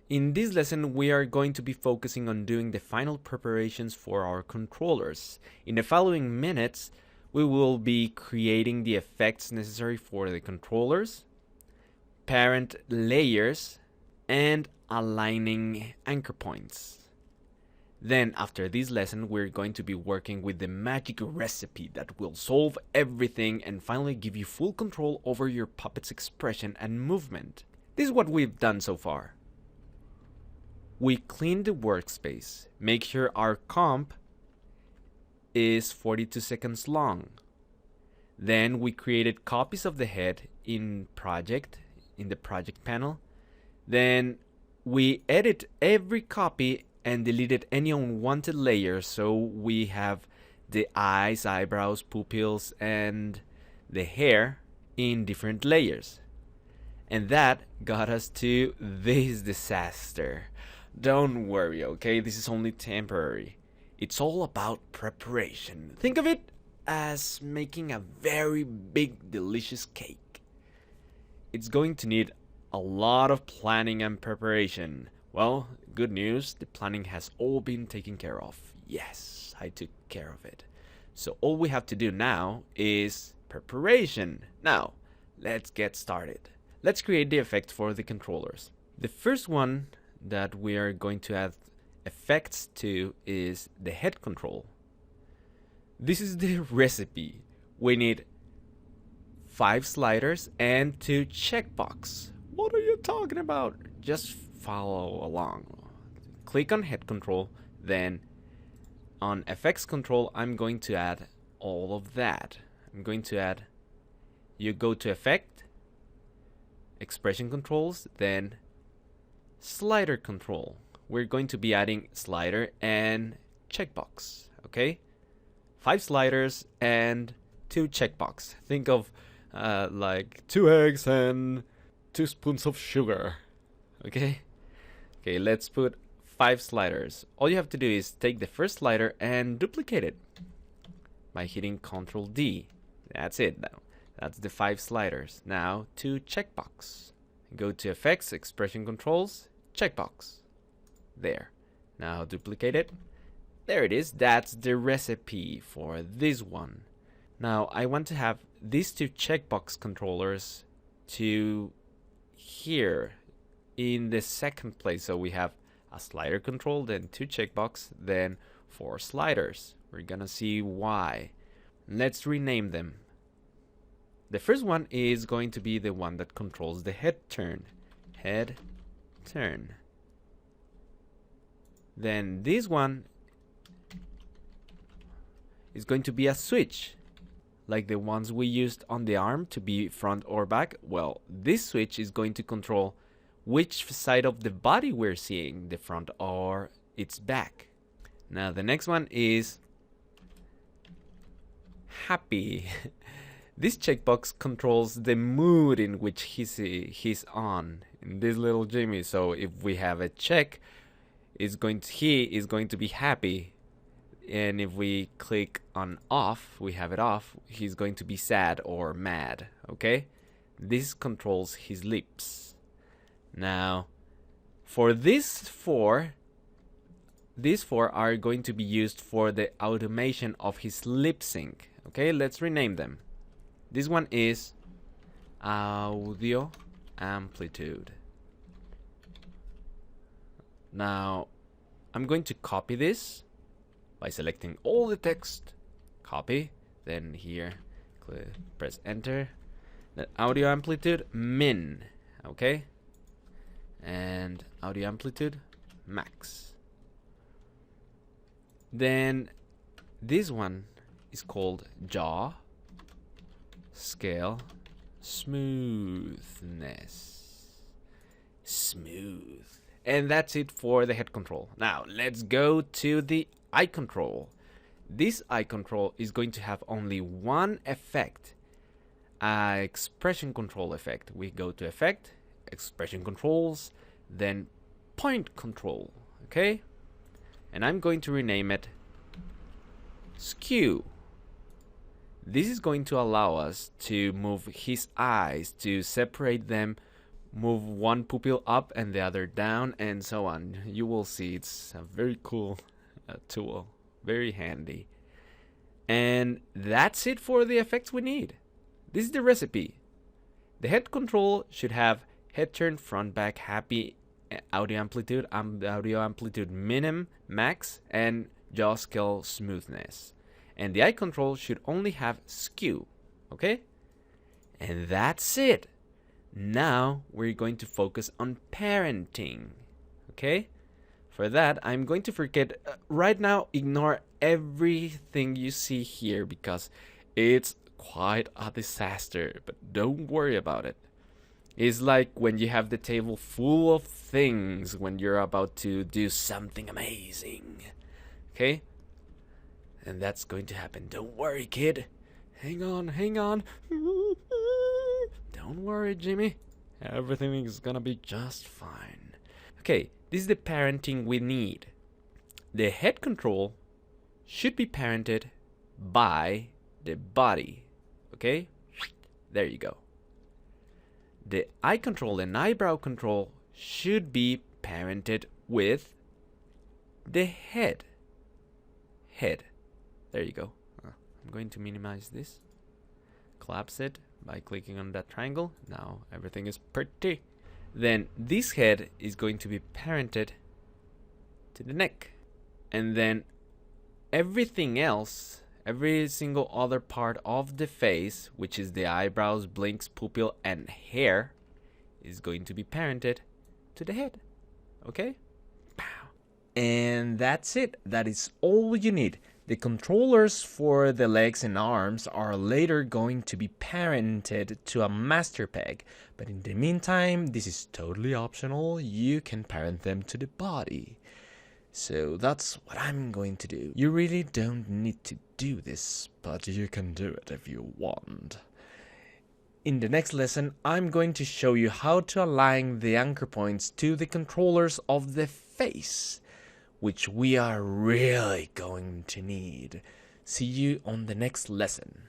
In this lesson, we are going to be focusing on doing the final preparations for our controllers. In the following minutes, we will be creating the effects necessary for the controllers, parent layers, and aligning anchor points. Then, after this lesson, we're going to be working with the magic recipe that will solve everything and finally give you full control over your puppet's expression and movement. This is what we've done so far. We cleaned the workspace, make sure our comp is 42 seconds long. Then we created copies of the head in the project panel. Then we edit every copy and deleted any unwanted layers, so we have the eyes, eyebrows, pupils, and the hair in different layers. And that got us to this disaster. Don't worry, okay? This is only temporary. It's all about preparation. Think of it as making a very big, delicious cake. It's going to need a lot of planning and preparation. Well, good news, the planning has all been taken care of. Yes, I took care of it. So all we have to do now is preparation. Now, let's get started. Let's create the effect for the controllers. The first one that we are going to add effects to is the head control. This is the recipe. We need 5 sliders and 2 checkbox. What are you talking about? Just follow along. Click on head control, then on effects control I'm going to add all of that. You go to effect, expression controls, then slider control. We're going to be adding slider and checkbox, okay? 5 sliders and 2 checkbox. Think of like 2 eggs and 2 spoons of sugar, okay? Okay, let's put 5 sliders. All you have to do is take the first slider and duplicate it by hitting Ctrl D. That's it now. That's the 5 sliders. Now 2 checkbox. Go to effects, expression controls, checkbox. There. Now duplicate it. There it is. That's the recipe for this one. Now I want to have these 2 checkbox controllers to here in the second place. So we have a slider control, then 2 checkbox, then 4 sliders. We're gonna see why. Let's rename them. The first one is going to be the one that controls the head turn. Head turn. Then this one is going to be a switch, like the ones we used on the arm to be front or back. Well, this switch is going to control which side of the body we're seeing, the front or its back. Now the next one is happy. This checkbox controls the mood in which he's on, in this little Jimmy. So if we have a check, he is going to be happy, and if we click on off, we have it off, he's going to be sad or mad. Okay, this controls his lips. Now, for these four are going to be used for the automation of his lip sync. Okay, let's rename them. This one is audio amplitude. Now, I'm going to copy this by selecting all the text, copy, then here, press enter. Then audio amplitude min, okay? And audio amplitude max. Then this one is called jaw scale smoothness. Smooth. And that's it for the head control. Now let's go to the eye control. This eye control is going to have only one effect, expression control effect. We go to effect, expression controls, then point control, okay? And I'm going to rename it skew. This is going to allow us to move his eyes to separate them move one pupil up and the other down, and so on. You will see it's a very cool tool, very handy. And that's it for the effects we need. This is the recipe. The head control should have head turn, front, back, happy, audio amplitude minim, max, and jaw scale smoothness. And the eye control should only have skew, okay? And that's it. Now we're going to focus on parenting, okay? For that, I'm going to forget, right now, ignore everything you see here because it's quite a disaster, but don't worry about it. It's like when you have the table full of things when you're about to do something amazing, okay? And that's going to happen. Don't worry, kid. Hang on. Don't worry, Jimmy. Everything is gonna be just fine. Okay, this is the parenting we need. The head control should be parented by the body. Okay? There you go. The eye control and eyebrow control should be parented with the head. There you go. I'm going to minimize this. Collapse it by clicking on that triangle. Now everything is pretty. Then this head is going to be parented to the neck. And then everything else, every single other part of the face, which is the eyebrows, blinks, pupil, and hair, is going to be parented to the head. Okay? Pow. And that's it. That is all you need. The controllers for the legs and arms are later going to be parented to a master peg, but in the meantime, this is totally optional. You can parent them to the body. So that's what I'm going to do. You really don't need to do this, but you can do it if you want. In the next lesson, I'm going to show you how to align the anchor points to the controllers of the face, which we are really going to need. See you on the next lesson.